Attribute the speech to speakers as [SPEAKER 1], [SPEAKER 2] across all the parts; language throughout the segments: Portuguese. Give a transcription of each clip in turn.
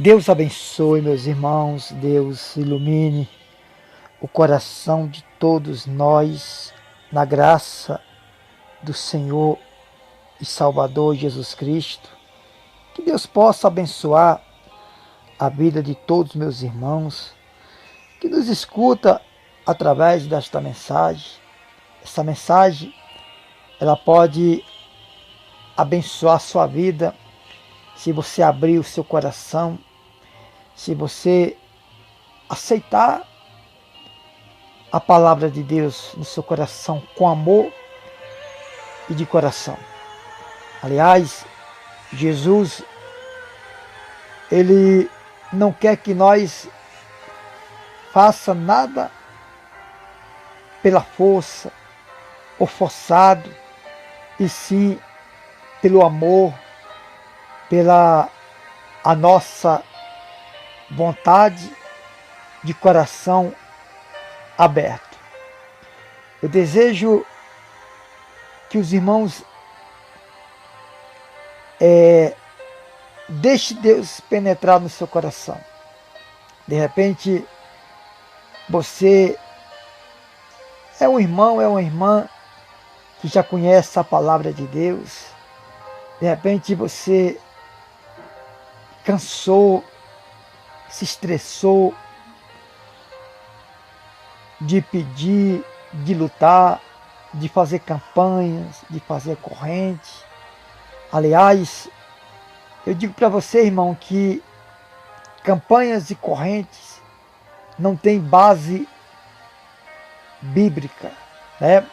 [SPEAKER 1] Deus abençoe, meus irmãos, Deus ilumine o coração de todos nós na graça do Senhor e Salvador Jesus Cristo. Que Deus possa abençoar a vida de todos meus irmãos que nos escuta através desta mensagem. Essa mensagem, ela pode abençoar a sua vida se você abrir o seu coração, se você aceitar a palavra de Deus no seu coração com amor e de coração. Aliás, Jesus, Ele não quer que nós faça nada pela força ou forçado, e sim pelo amor, pela a nossa vontade de coração aberto. Eu desejo que os irmãos deixe Deus penetrar no seu coração. De repente, você é um irmão, é uma irmã que já conhece a palavra de Deus. De repente você cansou, se estressou de pedir, de lutar, de fazer campanhas, de fazer corrente. Aliás, eu digo para você, irmão, que campanhas e correntes não têm base bíblica, né?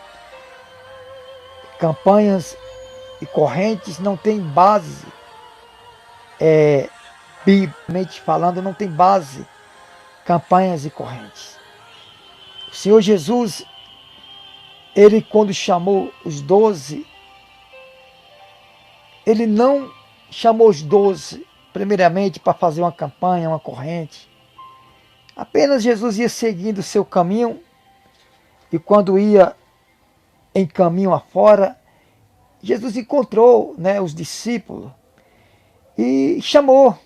[SPEAKER 1] Campanhas e correntes não têm base, biblicamente falando, não tem base, campanhas e correntes. O Senhor Jesus, Ele quando chamou os 12, Ele não chamou os 12 primeiramente para fazer uma campanha, uma corrente. Apenas Jesus ia seguindo o seu caminho, e quando ia em caminho afora, Jesus encontrou, né, os discípulos e chamou: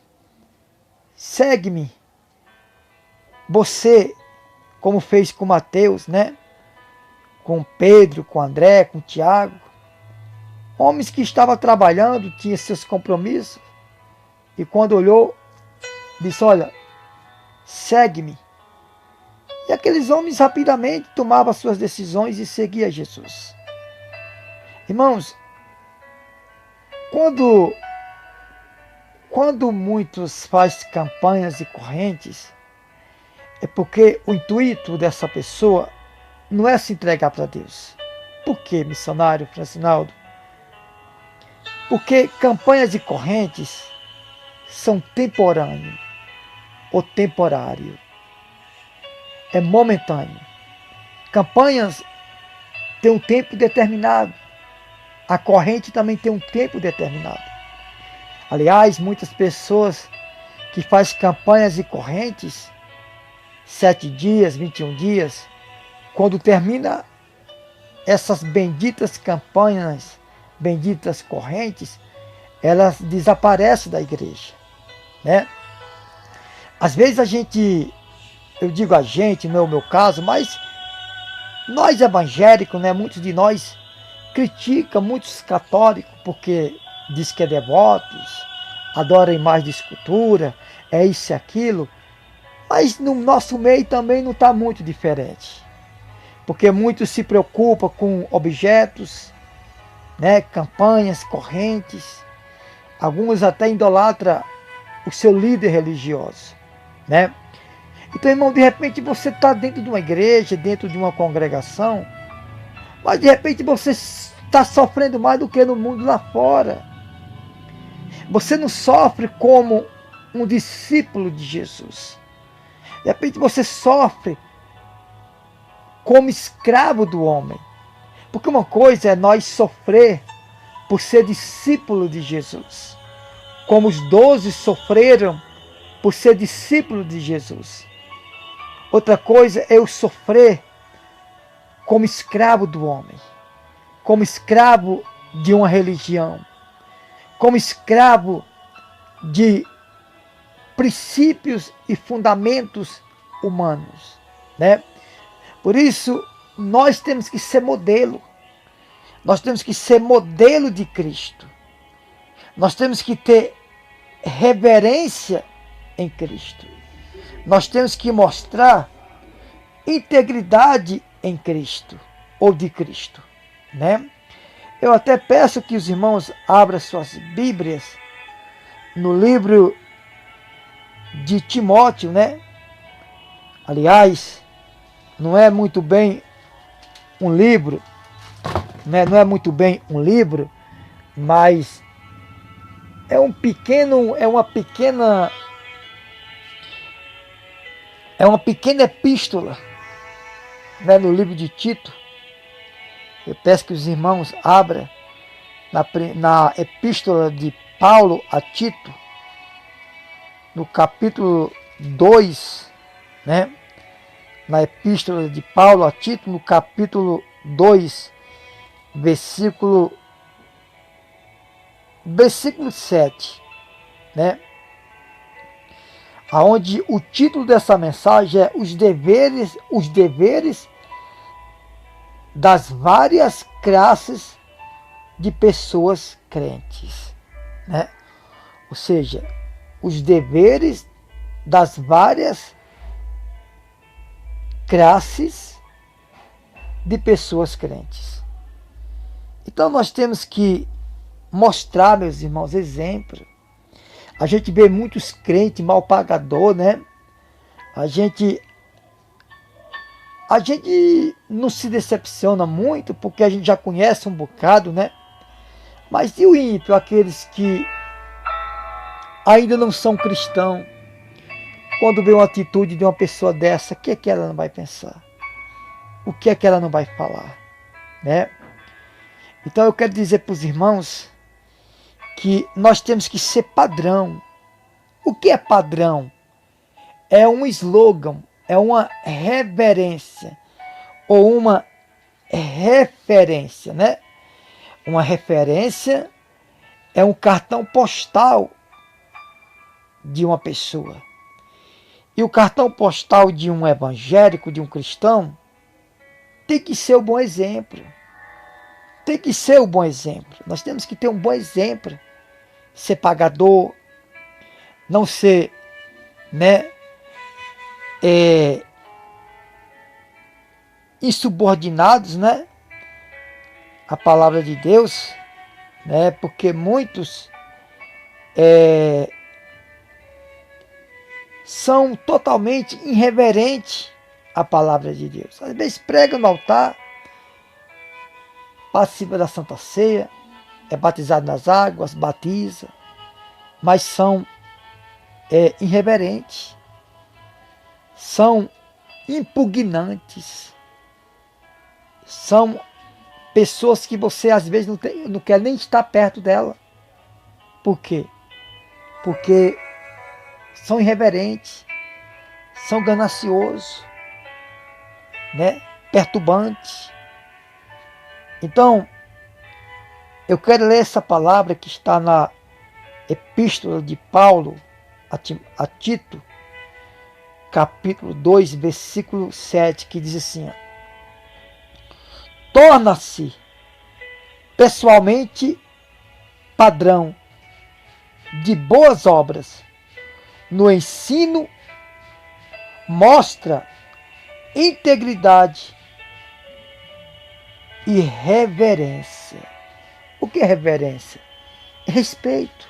[SPEAKER 1] segue-me. Você, como fez com Mateus, né, com Pedro, com André, com Tiago, homens que estavam trabalhando, tinham seus compromissos, e quando olhou, disse: olha, segue-me. E aqueles homens rapidamente tomavam suas decisões e seguiam Jesus. Irmãos, quando muitos fazem campanhas e correntes, é porque o intuito dessa pessoa não é se entregar para Deus. Por quê, missionário Francinaldo? Porque campanhas e correntes são temporâneas ou temporário. É momentâneo. Campanhas têm um tempo determinado. A corrente também tem um tempo determinado. Aliás, muitas pessoas que fazem campanhas e correntes, 7 dias, 21 dias, quando termina essas benditas campanhas, benditas correntes, elas desaparecem da igreja, né? Às vezes eu digo a gente, não é o meu caso, mas nós evangélicos, né, muitos de nós criticam muitos católicos porque diz que é devotos, adora imagem de escultura, é isso e aquilo, mas no nosso meio também não está muito diferente, porque muitos se preocupam com objetos, né, campanhas, correntes, alguns até idolatram o seu líder religioso, né? Então, irmão, de repente você está dentro de uma igreja, dentro de uma congregação, mas de repente você está sofrendo mais do que no mundo lá fora. Você não sofre como um discípulo de Jesus. De repente você sofre como escravo do homem. Porque uma coisa é nós sofrer por ser discípulo de Jesus, como os 12 sofreram por ser discípulo de Jesus. Outra coisa é eu sofrer como escravo do homem, como escravo de uma religião, como escravo de princípios e fundamentos humanos, né? Por isso, nós temos que ser modelo. Nós temos que ser modelo de Cristo. Nós temos que ter reverência em Cristo. Nós temos que mostrar integridade em Cristo, ou de Cristo, né? Eu até peço que os irmãos abram suas Bíblias no livro de Timóteo, né? Aliás, não é muito bem um livro, né? Não é muito bem um livro, mas é uma pequena epístola, né? No livro de Tito. Eu peço que os irmãos abram na epístola de Paulo a Tito, no capítulo 2, né? Na epístola de Paulo a Tito, no capítulo 2, versículo 7, né? Aonde o título dessa mensagem é os deveres das várias classes de pessoas crentes, né? Ou seja, os deveres das várias classes de pessoas crentes. Então nós temos que mostrar, meus irmãos, exemplo. A gente vê muitos crentes mal pagador, né? A gente não se decepciona muito, porque a gente já conhece um bocado, né? Mas e o ímpio, aqueles que ainda não são cristãos, quando vê uma atitude de uma pessoa dessa, o que é que ela não vai pensar? O que é que ela não vai falar? Né? Então eu quero dizer para os irmãos que nós temos que ser padrão. O que é padrão? É um slogan, é uma reverência ou uma referência, né? Uma referência é um cartão postal de uma pessoa. E o cartão postal de um evangélico, de um cristão, tem que ser o bom exemplo. Tem que ser o bom exemplo. Nós temos que ter um bom exemplo. Ser pagador, não ser, né, insubordinados, né, a palavra de Deus, né, porque muitos são totalmente irreverentes à palavra de Deus. Às vezes pregam no altar, participa da Santa Ceia, é batizado nas águas, batiza, mas são irreverentes, são impugnantes, são pessoas que você às vezes não quer nem estar perto dela. Por quê? Porque são irreverentes, são gananciosos, né? Perturbantes. Então, eu quero ler essa palavra que está na epístola de Paulo a Tito, capítulo 2, versículo 7, que diz assim: torna-se pessoalmente padrão de boas obras no ensino, mostra integridade e reverência. O que é reverência? É respeito,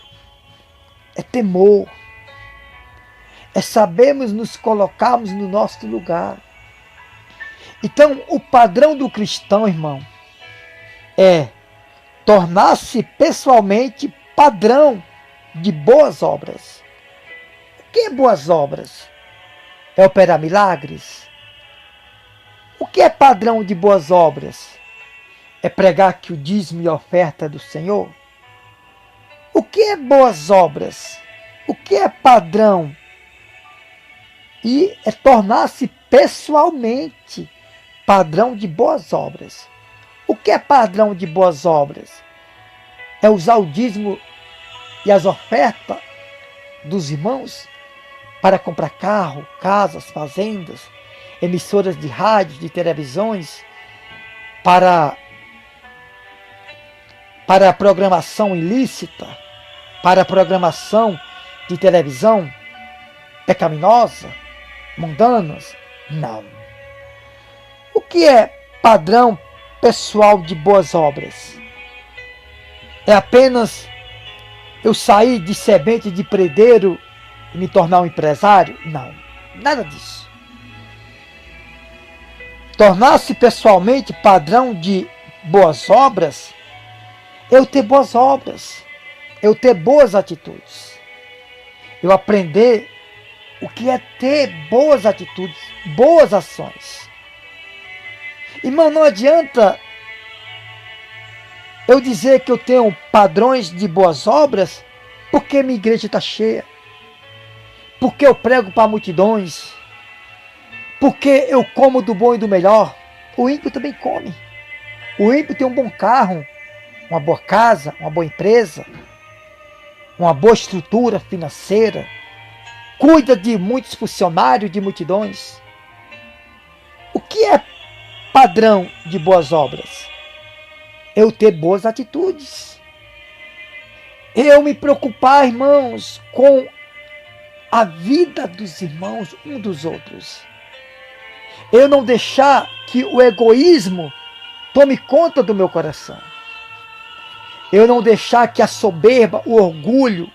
[SPEAKER 1] é temor, é sabermos nos colocarmos no nosso lugar. Então, o padrão do cristão, irmão, é tornar-se pessoalmente padrão de boas obras. O que é boas obras? É operar milagres? O que é padrão de boas obras? É pregar que o dízimo e a oferta é do Senhor? O que é boas obras? O que é padrão? E é tornar-se pessoalmente padrão de boas obras. O que é padrão de boas obras? É usar o dízimo e as ofertas dos irmãos para comprar carro, casas, fazendas, emissoras de rádios, de televisões, para a programação ilícita, para a programação de televisão pecaminosa, mundanas? Não. O que é padrão pessoal de boas obras? É apenas eu sair de semente de predeiro e me tornar um empresário? Não, nada disso. Tornar-se pessoalmente padrão de boas obras, eu ter boas obras, eu ter boas atitudes, eu aprender o que é ter boas atitudes, boas ações. Irmão, não adianta eu dizer que eu tenho padrões de boas obras porque minha igreja está cheia, porque eu prego para multidões, porque eu como do bom e do melhor. O ímpio também come. O ímpio tem um bom carro, uma boa casa, uma boa empresa, uma boa estrutura financeira, cuida de muitos funcionários, de multidões. O que é padrão de boas obras? Eu ter boas atitudes. Eu me preocupar, irmãos, com a vida dos irmãos, um dos outros. Eu não deixar que o egoísmo tome conta do meu coração. Eu não deixar que a soberba, o orgulho,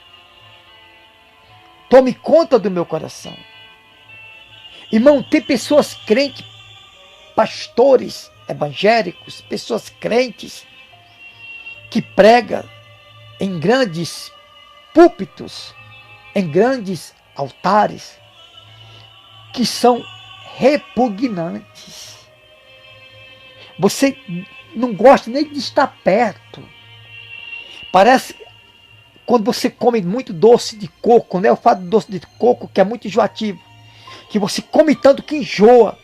[SPEAKER 1] tome conta do meu coração. Irmão, tem pessoas crentes, pastores evangélicos, pessoas crentes, que pregam em grandes púlpitos, em grandes altares, que são repugnantes. Você não gosta nem de estar perto. Parece quando você come muito doce de coco, né? Eu falo de doce de coco que é muito enjoativo, que você come tanto que enjoa.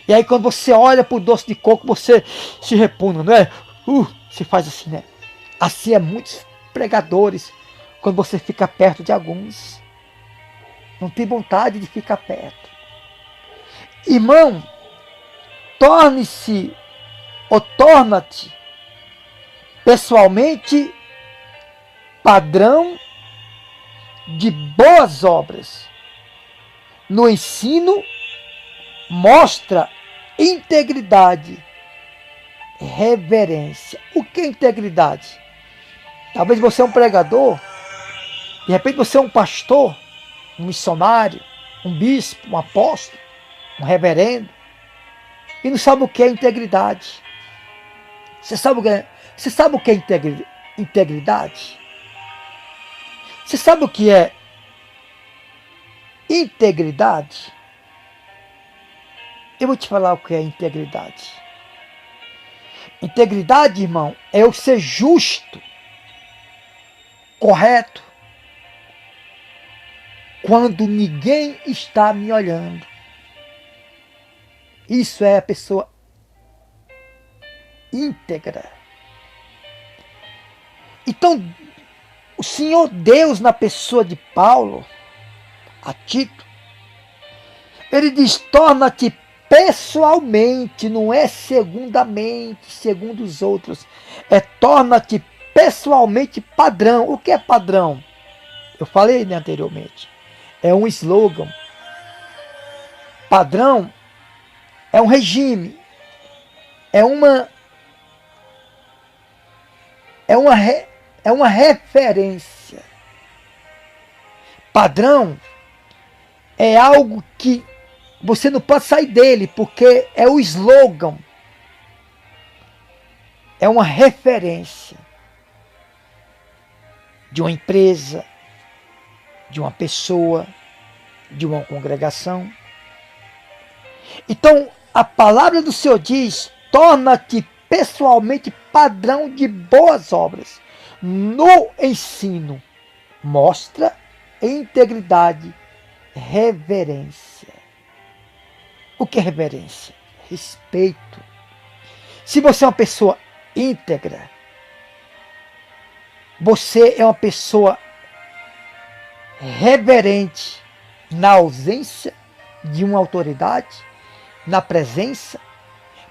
[SPEAKER 1] E aí quando você olha para o doce de coco, você se repugna, não é? Você faz assim, né? Assim é muitos pregadores, quando você fica perto de alguns. Não tem vontade de ficar perto. Irmão, torne-se ou torna-te pessoalmente padrão de boas obras. No ensino, mostra integridade, reverência. O que é integridade? Talvez você é um pregador, de repente você é um pastor, um missionário, um bispo, um apóstolo, um reverendo, e não sabe o que é integridade. Você sabe o que é integridade? Você sabe o que é integridade? Eu vou te falar o que é integridade. Integridade, irmão, é eu ser justo, correto, quando ninguém está me olhando. Isso é a pessoa íntegra. Então, o Senhor Deus, na pessoa de Paulo, a Tito, ele diz: torna-te pessoalmente, não é segundamente, segundo os outros. É torna-te pessoalmente padrão. O que é padrão? Eu falei anteriormente. É um slogan. Padrão é um regime. É uma referência. Padrão é algo que você não pode sair dele, porque é o slogan. É uma referência de uma empresa, de uma pessoa, de uma congregação. Então, a palavra do Senhor diz: torna-te pessoalmente padrão de boas obras. No ensino, mostra integridade, reverência. O que é reverência? Respeito. Se você é uma pessoa íntegra, você é uma pessoa reverente, na ausência de uma autoridade, na presença,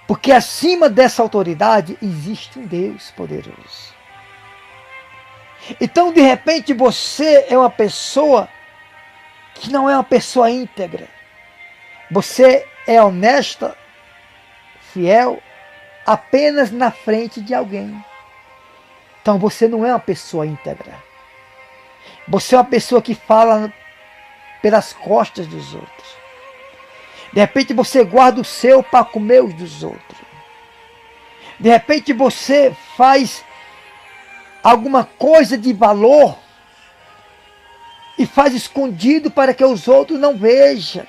[SPEAKER 1] porque acima dessa autoridade existe um Deus poderoso. Então, de repente, você é uma pessoa que não é uma pessoa íntegra. Você é honesta, fiel, apenas na frente de alguém. Então, você não é uma pessoa íntegra. Você é uma pessoa que fala pelas costas dos outros. De repente, você guarda o seu para comer os dos outros. De repente, você faz alguma coisa de valor e faz escondido para que os outros não vejam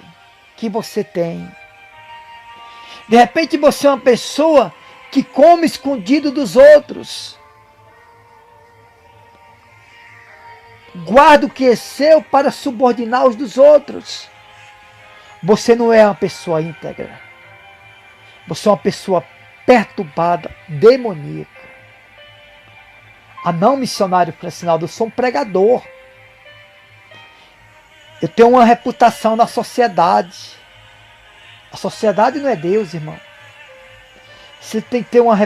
[SPEAKER 1] que você tem. De repente você é uma pessoa que come escondido dos outros. Guarda o que é seu para subordinar os dos outros. Você não é uma pessoa íntegra. Você é uma pessoa perturbada, demoníaca. Ah não, missionário Francinaldo, eu sou um pregador. Eu tenho uma reputação na sociedade. A sociedade não é Deus, irmão. Você tem que ter uma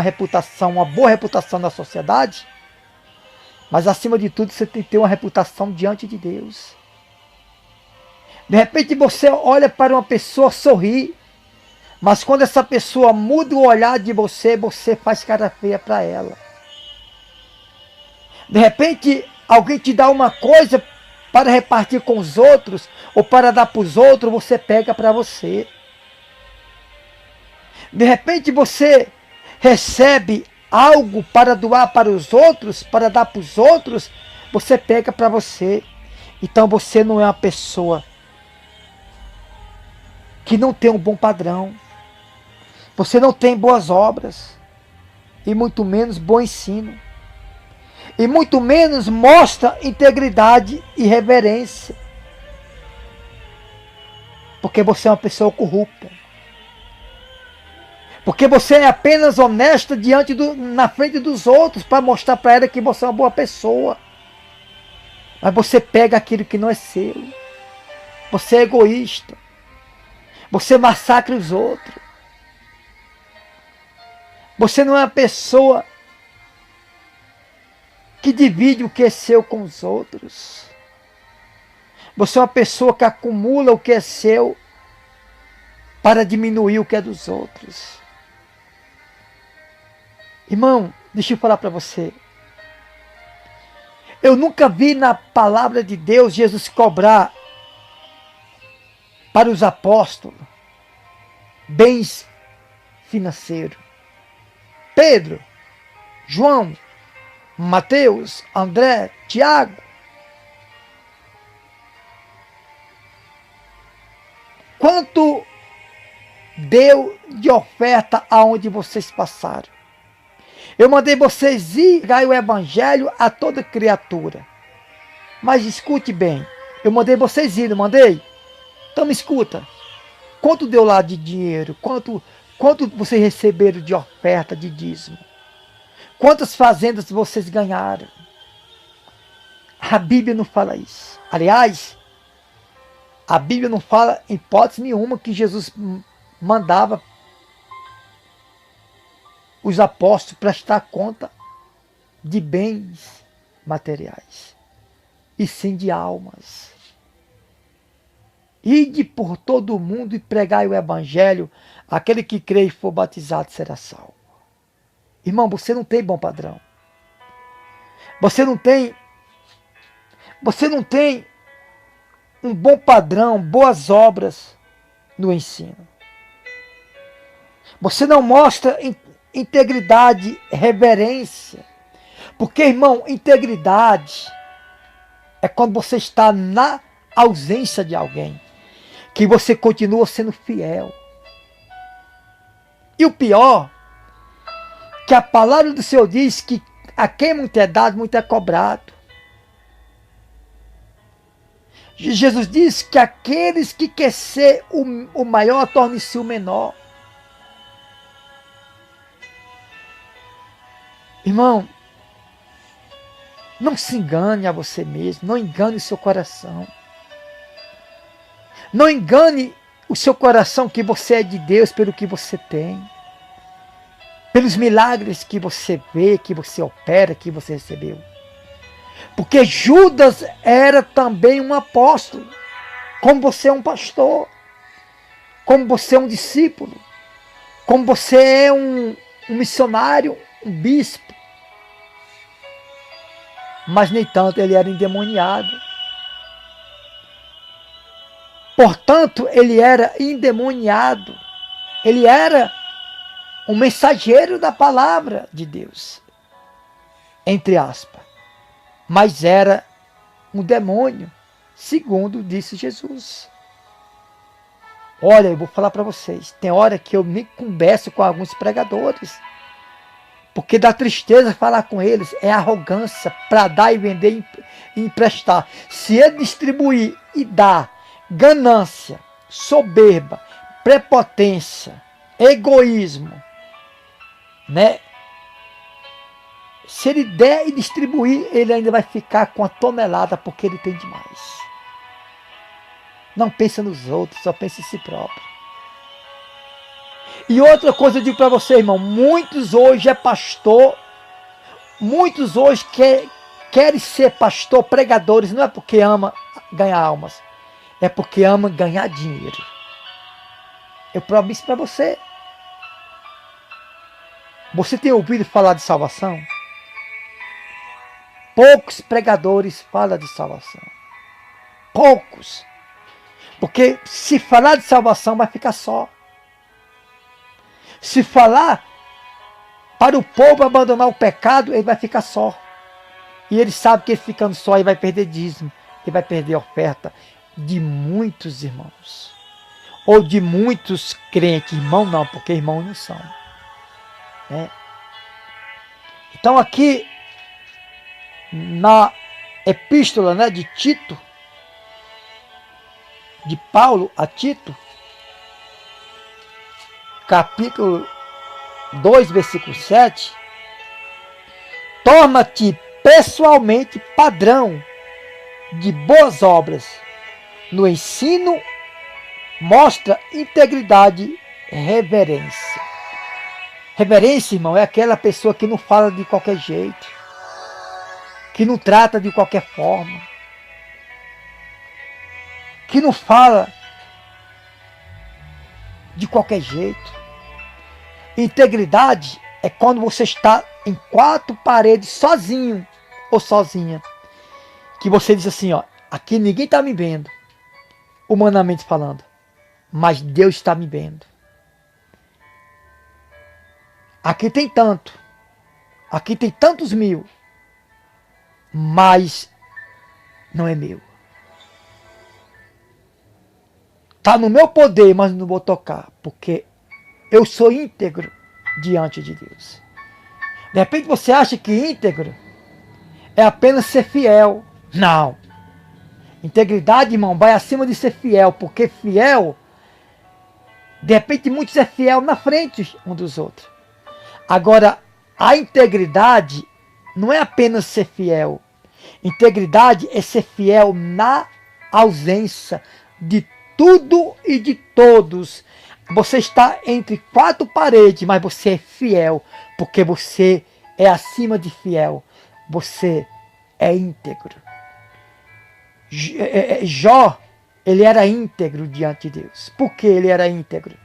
[SPEAKER 1] reputação, uma boa reputação na sociedade, mas acima de tudo você tem que ter uma reputação diante de Deus. De repente você olha para uma pessoa sorrir, mas quando essa pessoa muda o olhar de você, você faz cara feia para ela. De repente alguém te dá uma coisa para repartir com os outros, ou para dar para os outros, você pega para você. De repente você recebe algo para doar para os outros, para dar para os outros, você pega para você. Então você não é uma pessoa que não tem um bom padrão. Você não tem boas obras, e muito menos bom ensino. E muito menos mostra integridade e reverência. Porque você é uma pessoa corrupta. Porque você é apenas honesta na frente dos outros para mostrar para ela que você é uma boa pessoa. Mas você pega aquilo que não é seu. Você é egoísta. Você massacra os outros. Você não é uma pessoa que divide o que é seu com os outros. Você é uma pessoa que acumula o que é seu para diminuir o que é dos outros. Irmão, deixa eu falar para você. Eu nunca vi na palavra de Deus Jesus cobrar para os apóstolos bens financeiros. Pedro, João, Mateus, André, Tiago. Quanto deu de oferta aonde vocês passaram? Eu mandei vocês ir pregar o evangelho a toda criatura. Mas escute bem, eu mandei vocês ir, não mandei? Então me escuta. Quanto deu lá de dinheiro? Quanto vocês receberam de oferta, de dízimo? Quantas fazendas vocês ganharam? A Bíblia não fala isso. Aliás, a Bíblia não fala em hipótese nenhuma que Jesus mandava os apóstolos prestar conta de bens materiais, e sim de almas. Ide por todo o mundo e pregai o evangelho, aquele que crê e for batizado será salvo. Irmão, você não tem bom padrão. Você não tem um bom padrão, boas obras no ensino. Você não mostra integridade, reverência. Porque, irmão, integridade é quando você está na ausência de alguém, que você continua sendo fiel. E o pior, que a palavra do Senhor diz que a quem muito é dado, muito é cobrado. Jesus diz que aqueles que querem ser o maior, torne-se o menor. Irmão, não se engane a você mesmo, não engane o seu coração. Não engane o seu coração que você é de Deus pelo que você tem. Pelos milagres que você vê, que você opera, que você recebeu. Porque Judas era também um apóstolo. Como você é um pastor. Como você é um discípulo. Como você é um missionário, um bispo. Mas nem tanto, ele era endemoniado. Portanto, ele era endemoniado. Ele era um mensageiro da palavra de Deus. Entre aspas. Mas era um demônio, segundo disse Jesus. Olha, eu vou falar para vocês. Tem hora que eu nem converso com alguns pregadores. Porque dá tristeza falar com eles. É arrogância para dar e vender e emprestar. Se ele distribuir e dar ganância, soberba, prepotência, egoísmo, né? Se ele der e distribuir, ele ainda vai ficar com a tonelada porque ele tem demais. Não pensa nos outros, só pensa em si próprio. E outra coisa eu digo para você, irmão, muitos hoje é pastor, muitos hoje querem ser pastor, pregadores, não é porque ama ganhar almas, é porque ama ganhar dinheiro. Eu prometo isso para você. Você tem ouvido falar de salvação? Poucos pregadores falam de salvação. Poucos. Porque se falar de salvação vai ficar só. Se falar para o povo abandonar o pecado, ele vai ficar só. E ele sabe que ele ficando só, ele vai perder dízimo, ele vai perder a oferta de muitos irmãos. Ou de muitos crentes. Irmão não, porque irmãos não são. Né? Então aqui, na epístola, né, de Tito, de Paulo a Tito, capítulo 2, versículo 7, torna-te pessoalmente padrão de boas obras. No ensino, mostra integridade e reverência. Reverência, irmão, é aquela pessoa que não fala de qualquer jeito, que não trata de qualquer forma, que não fala de qualquer jeito. Integridade é quando você está em quatro paredes sozinho ou sozinha, que você diz assim, ó, aqui ninguém está me vendo, humanamente falando, mas Deus está me vendo. Aqui tem tanto, aqui tem tantos mil, mas não é meu. Está no meu poder, mas não vou tocar, porque eu sou íntegro diante de Deus. De repente você acha que íntegro é apenas ser fiel. Não. Integridade, irmão, vai acima de ser fiel, porque fiel, de repente muitos é fiel na frente um dos outros. Agora, a integridade não é apenas ser fiel. Integridade é ser fiel na ausência de tudo e de todos. Você está entre quatro paredes, mas você é fiel, porque você é acima de fiel. Você é íntegro. Jó, ele era íntegro diante de Deus. Por que ele era íntegro?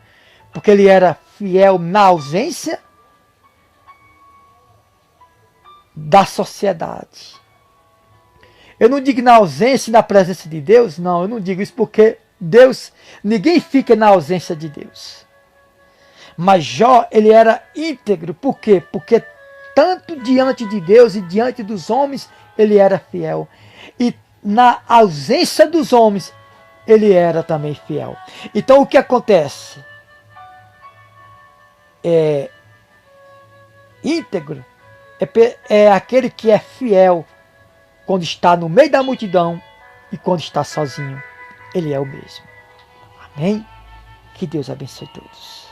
[SPEAKER 1] Porque ele era fiel na ausência da sociedade. Eu não digo na ausência e na presença de Deus, não, eu não digo isso porque Deus, ninguém fica na ausência de Deus. Mas Jó, ele era íntegro, por quê? Porque tanto diante de Deus e diante dos homens, ele era fiel. E na ausência dos homens, ele era também fiel. Então o que acontece? Íntegro é aquele que é fiel quando está no meio da multidão e quando está sozinho. Ele é o mesmo. Amém? Que Deus abençoe todos.